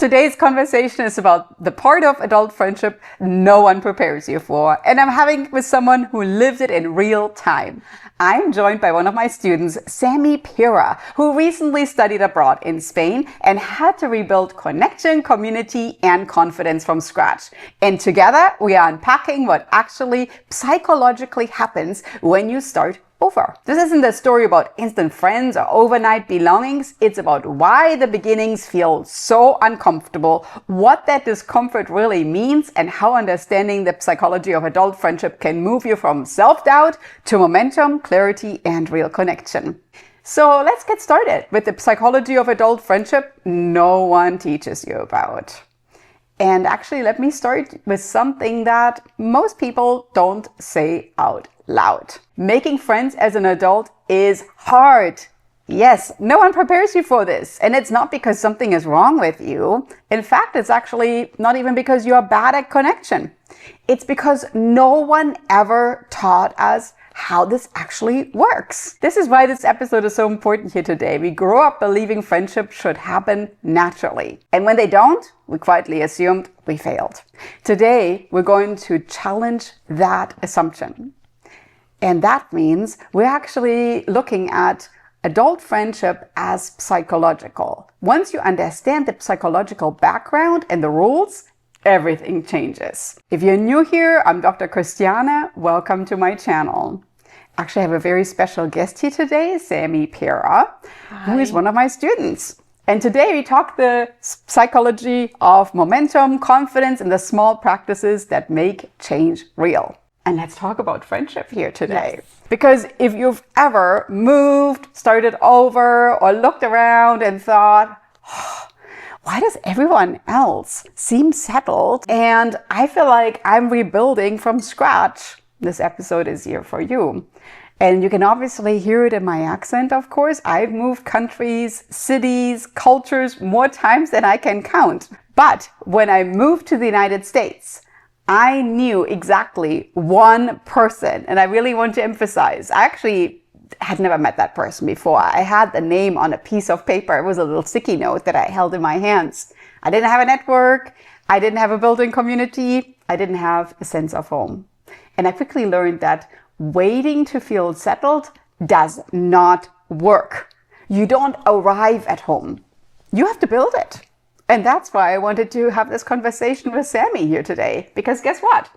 Today's conversation is about the part of adult friendship no one prepares you for, and I'm having it with someone who lived it in real time. I'm joined by one of my students, Samantha Pera, who recently studied abroad in Spain and had to rebuild connection, community, and confidence from scratch. And together, we are unpacking what actually psychologically happens when you start over. This isn't a story about instant friends or overnight belongings. It's about why the beginnings feel so uncomfortable, what that discomfort really means, and how understanding the psychology of adult friendship can move you from self-doubt to momentum, clarity, and real connection. So let's get started with the psychology of adult friendship no one teaches you about. And actually, let me start with something that most people don't say out loud. Making friends as an adult is hard. Yes, no one prepares you for this. And it's not because something is wrong with you. In fact, it's actually not even because you are bad at connection. It's because no one ever taught us how this actually works. This is why this episode is so important here today. We grow up believing friendship should happen naturally. And when they don't, we quietly assumed we failed. Today, we're going to challenge that assumption. And that means we're actually looking at adult friendship as psychological. Once you understand the psychological background and the rules, everything changes. If you're new here, I'm Dr. Christiane. Welcome to my channel. Actually, I have a very special guest here today, Samantha Pera, who is one of my students. And today we talk the psychology of momentum, confidence, and the small practices that make change real. And let's talk about friendship here today. Yes. Because if you've ever moved, started over, or looked around and thought, why does everyone else seem settled? And I feel like I'm rebuilding from scratch. This episode is here for you. And you can obviously hear it in my accent, of course. I've moved countries, cities, cultures more times than I can count. But when I moved to the United States, I knew exactly one person. And I really want to emphasize, I actually had never met that person before. I had the name on a piece of paper. It was a little sticky note that I held in my hands. I didn't have a network. I didn't have a built-in community. I didn't have a sense of home. And I quickly learned that waiting to feel settled does not work. You don't arrive at home. You have to build it. And that's why I wanted to have this conversation with Sammy here today. Because guess what?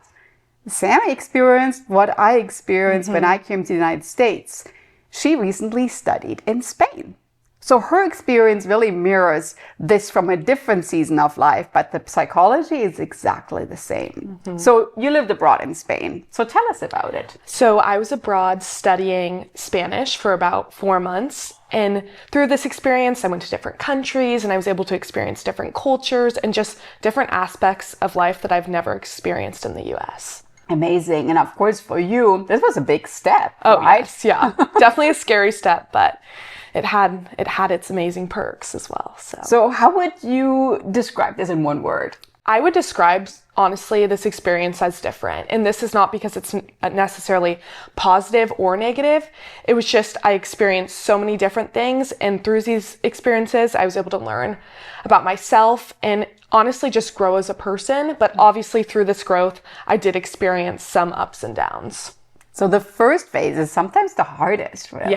Sammy experienced what I experienced when I came to the United States. She recently studied in Spain. So her experience really mirrors this from a different season of life, but the psychology is exactly the same. So you lived abroad in Spain. So tell us about it. So I was abroad studying Spanish for about 4 months. And through this experience, I went to different countries and I was able to experience different cultures and just different aspects of life that I've never experienced in the US. Amazing. And of course, for you, this was a big step, right? Yes, yeah. Definitely a scary step, but it had its amazing perks as well. So how would you describe this in one word? I would describe, honestly, this experience as different. And this is not because it's necessarily positive or negative. It was just I experienced so many different things. And through these experiences, I was able to learn about myself and honestly just grow as a person. But obviously through this growth, I did experience some ups and downs. So the first phase is sometimes the hardest, really.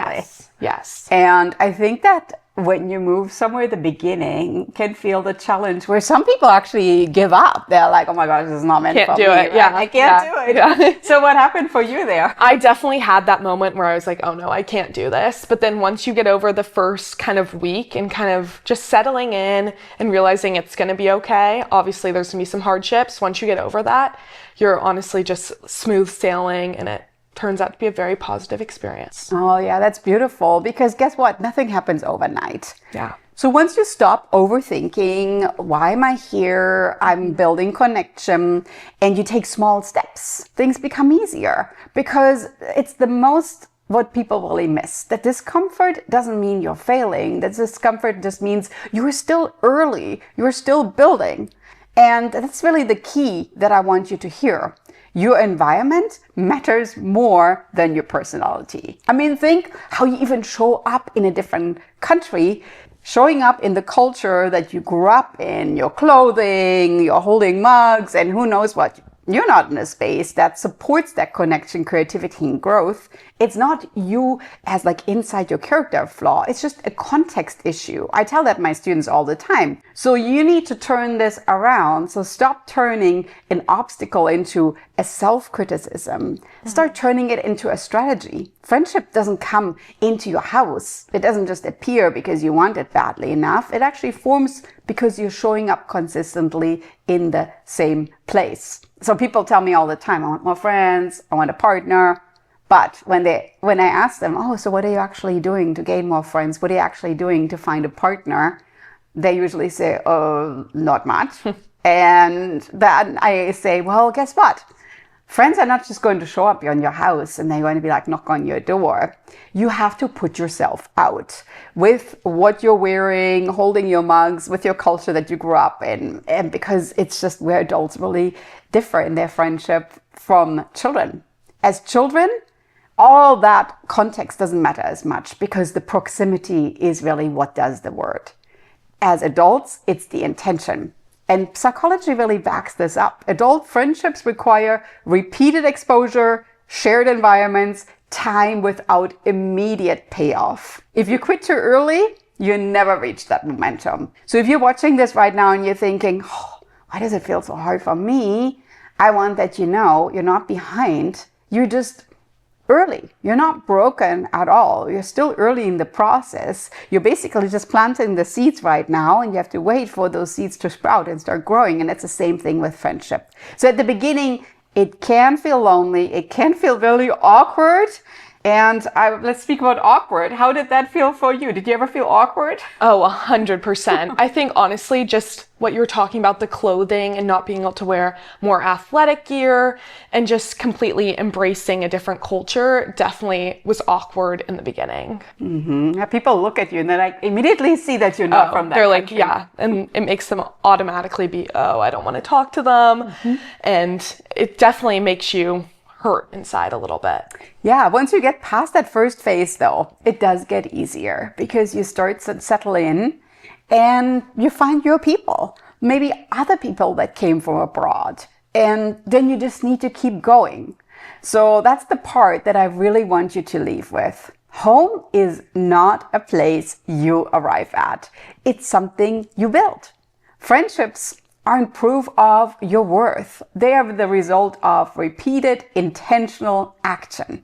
Yes. And I think that when you move somewhere, the beginning can feel the challenge where some people actually give up. They're like, oh my gosh, this is not meant for me. Can't do it. Yeah. I can't do it. Yeah. So what happened for you there? I definitely had that moment where I was like, oh no, I can't do this. But then once you get over the first kind of week and kind of just settling in and realizing it's going to be okay. Obviously, there's going to be some hardships. Once you get over that, you're honestly just smooth sailing and it turns out to be a very positive experience. Oh yeah, that's beautiful because guess what? Nothing happens overnight. Yeah. So once you stop overthinking, why am I here? I'm building connection and you take small steps, things become easier because it's the most what people really miss. That discomfort doesn't mean you're failing. That discomfort just means you're still early. You're still building. And that's really the key that I want you to hear. Your environment matters more than your personality. I mean, think how you even show up in a different country showing up in the culture that you grew up in, your clothing, you're holding mugs, and who knows what. You're not in a space that supports that connection, creativity, and growth. It's not you as like inside your character flaw. It's just a context issue. I tell that my students all the time. So you need to turn this around. So stop turning an obstacle into a self-criticism. Start turning it into a strategy. Friendship doesn't come into your house. It doesn't just appear because you want it badly enough. It actually forms because you're showing up consistently in the same place. So people tell me all the time, I want more friends, I want a partner. But when I ask them, oh, so what are you actually doing to gain more friends? What are you actually doing to find a partner? They usually say, oh, not much. And then I say, well, guess what? Friends are not just going to show up in your house and they're going to be like knock on your door. You have to put yourself out with what you're wearing, holding your mugs, with your culture that you grew up in. And because it's just where adults really differ in their friendship from children. As children, all that context doesn't matter as much because the proximity is really what does the word. As adults, it's the intention. And psychology really backs this up. Adult friendships require repeated exposure, shared environments, time without immediate payoff. If you quit too early, you never reach that momentum. So if you're watching this right now and you're thinking, oh, why does it feel so hard for me? I want that you know you're not behind. You're just early. You're not broken at all. You're still early in the process. You're basically just planting the seeds right now, and you have to wait for those seeds to sprout and start growing. And it's the same thing with friendship. So at the beginning, it can feel lonely. It can feel really awkward. And let's speak about awkward. How did that feel for you? Did you ever feel awkward? Oh, 100%. I think honestly, just what you were talking about, the clothing and not being able to wear more athletic gear and just completely embracing a different culture definitely was awkward in the beginning. Mm-hmm. Yeah, people look at you and they like immediately see that you're not from that They're country. like, yeah. And it makes them automatically be, oh, I don't want to talk to them. Mm-hmm. And it definitely makes you hurt inside a little bit. Yeah, once you get past that first phase though, it does get easier because you start to settle in and you find your people, maybe other people that came from abroad, and then you just need to keep going. So that's the part that I really want you to leave with. Home is not a place you arrive at. It's something you build. Friendships aren't proof of your worth. They are the result of repeated, intentional action.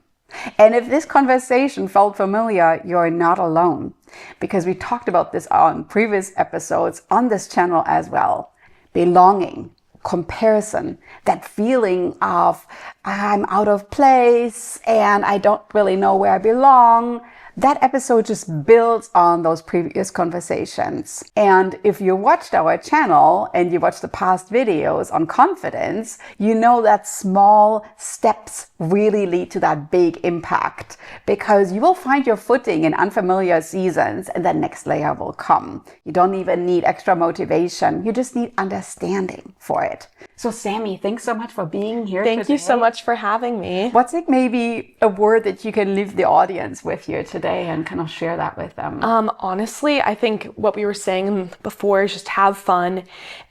And if this conversation felt familiar, you're not alone, because we talked about this on previous episodes on this channel as well. Belonging, comparison, that feeling of I'm out of place and I don't really know where I belong. That episode just builds on those previous conversations. And if you watched our channel and you watched the past videos on confidence, you know that small steps really lead to that big impact, because you will find your footing in unfamiliar seasons and the next layer will come. You don't even need extra motivation. You just need understanding for it. So Sammy, thanks so much for being here today. Thank you so much for having me. What's like maybe a word that you can leave the audience with here today and kind of share that with them? Honestly, I think what we were saying before is just have fun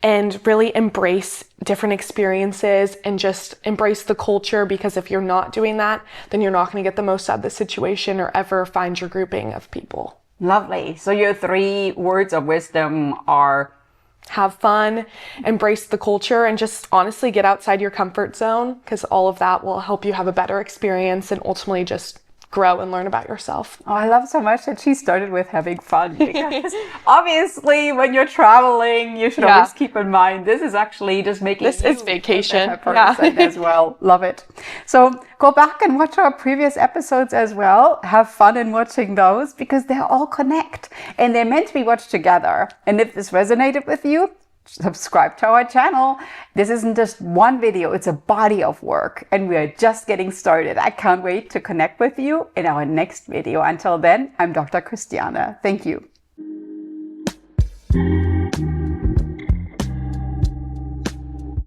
and really embrace different experiences and just embrace the culture, because if you're not doing that, then you're not going to get the most out of the situation or ever find your grouping of people. Lovely. So your 3 words of wisdom are: have fun, embrace the culture, and just honestly get outside your comfort zone, because all of that will help you have a better experience and ultimately just grow and learn about yourself. Oh, I love so much that she started with having fun, because obviously when you're traveling, you should always keep in mind this is actually just making this is vacation a person as well. Love it. So go back and watch our previous episodes as well. Have fun in watching those, because they all connect and they're meant to be watched together. And if this resonated with you, subscribe to our channel. This isn't just one video, it's a body of work, and we are just getting started. I can't wait to connect with you in our next video. Until then, I'm Dr. Christiane. Thank you.